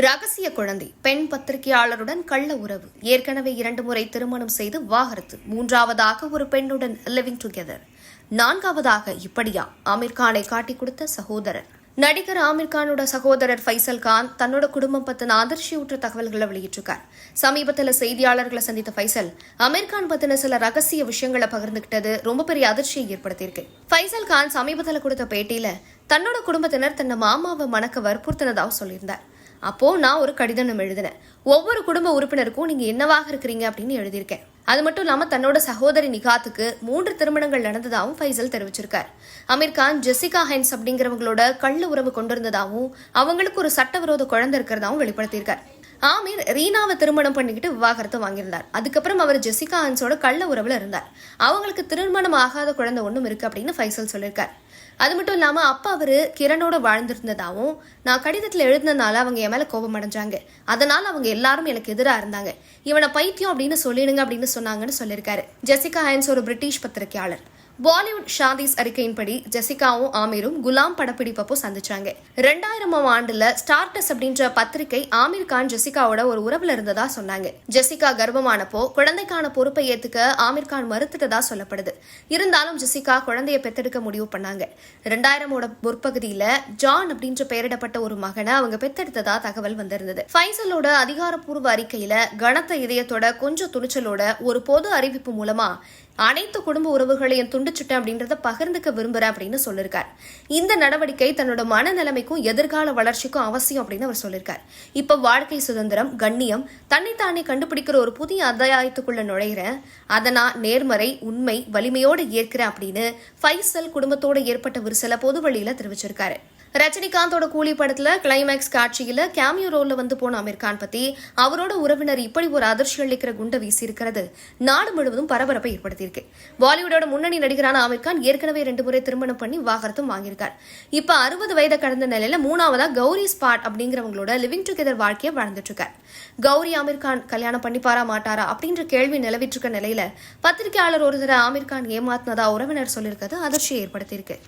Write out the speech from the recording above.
ரகசிய குழந்தை பெண் பத்திரிகையாளருடன் கள்ள உறவு, ஏற்கனவே 2 முறை திருமணம் செய்து விவாகரத்து, 3வது ஒரு பெண்ணுடன் லிவிங் டுகெதர், 4வது இப்படியா ஆமீர் கானை காட்டிக் கொடுத்த சகோதரர். நடிகர் ஆமீர் கானோட சகோதரர் ஃபைசல் கான் தன்னோட குடும்பம் பத்தின அதிர்ச்சியூற்ற தகவல்களை வெளியிட்டிருக்கார். சமீபத்தில் செய்தியாளர்களை சந்தித்த ஃபைசல் ஆமீர் கான் பத்தின சில ரகசிய விஷயங்களை பகிர்ந்துகிட்டது ரொம்ப பெரிய அதிர்ச்சியை ஏற்படுத்தியிருக்கு. ஃபைசல் கான் சமீபத்தில் கொடுத்த பேட்டியில தன்னோட குடும்பத்தினர் தன்னை மாமாவை மணக்க வற்புறுத்தினதாக சொல்லியிருந்தார். அப்போ நான் ஒரு கடிதம் எழுதினேன். ஒவ்வொரு குடும்ப உறுப்பினருக்கும் நீங்க என்னவாக இருக்கிறீங்க அப்படின்னு எழுதியிருக்கேன். அது மட்டும் இல்லாம தன்னோட சகோதரி நிகாத்துக்கு 3 திருமணங்கள் நடந்ததாகவும் ஃபைசல் தெரிவிச்சிருக்கார். ஆமீர் கான் ஜெசிகா ஹென்ஸ் அப்படிங்கிறவங்களோட கள்ள உறவு கொண்டிருந்ததாகவும் அவங்களுக்கு ஒரு சட்டவிரோத குழந்தை இருக்கிறதாவும் வெளிப்படுத்தியிருக்கார். ஆமீர் ரீனாவை திருமணம் பண்ணிக்கிட்டு விவாகரத்து வாங்கியிருந்தார். அதுக்கப்புறம் அவர் ஜெசிகா ஹென்ஸோட கள்ள உறவுல இருந்தார். அவங்களுக்கு திருமணம் ஆகாத குழந்தை ஒன்றும் இருக்கு அப்படின்னு ஃபைசல் சொல்லியிருக்கார். அது மட்டும் இல்லாம அப்பா அவரு கிரணோட வாழ்ந்திருந்ததாவும், நான் கடிதத்துல எழுதினதுனால அவங்க என் மேல கோபம் அடைஞ்சாங்க, அதனால அவங்க எல்லாரும் எனக்கு எதிராக இருந்தாங்க, இவனை பைத்தியம் அப்படின்னு சொல்லிடுங்க அப்படின்னு சொன்னாங்கன்னு சொல்லியிருக்காரு. ஜெசிகா ஹென்ஸ் ஒரு பிரிட்டிஷ் பத்திரிகையாளர். பாலிவுட் ஷாதீஸ் அறிக்கையின்படி ஜெசிகாவும் ஆமீரும் குலாம் படப்பிடிப்பப்போ சந்திச்சாங்க. 2000ஆம் ஆண்டுல ஸ்டார்டஸ் அப்படின்ற பத்திரிகை ஆமீர் கான் ஜெசிகாவோட ஒரு உறவுல இருந்ததா சொன்னாங்க. ஜெசிகா கர்ப்பமானப்போ குழந்தைக்கான பொறுப்பை ஏத்துக்க ஆமீர் கான் மறுத்துட்டதா சொல்லப்படுது. இருந்தாலும் ஜெசிகா குழந்தைய பெத்தெடுக்க முடிவு பண்ணாங்க. 2000ஓட முற்பகுதியில ஜான் அப்படின்ற பெயரிடப்பட்ட ஒரு மகனை அவங்க பெத்தெடுத்ததா தகவல் வந்திருந்தது. ஃபைசலோட அதிகாரப்பூர்வ அறிக்கையில கனத்த இதயத்தோட கொஞ்சம் துணிச்சலோட ஒரு பொது அறிவிப்பு மூலமா அனைத்து குடும்ப உறவுகளையும் துண்டிச்சுட்டேன் அப்படின்றத பகிர்ந்துக்க விரும்புறேன் அப்படின்னு சொல்லியிருக்கார். இந்த நடவடிக்கை தன்னோட மனநிலைமைக்கும் எதிர்கால வளர்ச்சிக்கும் அவசியம் அப்படின்னு அவர் சொல்லியிருக்கார். இப்ப வாழ்க்கை சுதந்திரம், கண்ணியம், தன்னைத்தானே கண்டுபிடிக்கிற ஒரு புதிய அத்தியாயத்துக்குள்ள நுழைகிறேன். அதை நான் நேர்மறை, உண்மை, வலிமையோடு ஏற்கிறேன் அப்படின்னு ஃபைசல் குடும்பத்தோட ஏற்பட்ட விரிசல பொது வழியில தெரிவிச்சிருக்காரு. ரஜினிகாந்தோட கூலி படத்துல கிளைமேக்ஸ் காட்சியில கேமியோ ரோல்ல வந்து போன ஆமீர் கான் பத்தி அவரோட உறவினர் இப்படி ஒரு அதிர்ச்சி அளிக்கிற குண்டை வீசி இருக்கிறது நாடு முழுவதும் பரபரப்பை ஏற்படுத்தியிருக்கு. பாலிவுட்டோட முன்னணி நடிகரான ஆமீர் கான் ஏற்கனவே 2 முறை திருமணம் பண்ணி விவாகரத்தும் வாங்கியிருக்கார். இப்ப 60 வயதை கடந்த நிலையில 3வதா கௌரி ஸ்பாட் அப்படிங்கிறவங்களோட லிவிங் டுகெதர் வாழ்க்கையை வாழ்ந்துட்டு இருக்கார். கௌரி ஆமீர் கான் கல்யாணம் பண்ணிப்பாரா மாட்டாரா அப்படின்ற கேள்வி நிலவிட்டு இருக்க நிலையில பத்திரிகையாளர் ஒருத்தர ஆமீர் கான் ஏமாத்தினதா உறவினர் சொல்லியிருக்கிறது அதிர்ச்சியை ஏற்படுத்தியிருக்கு.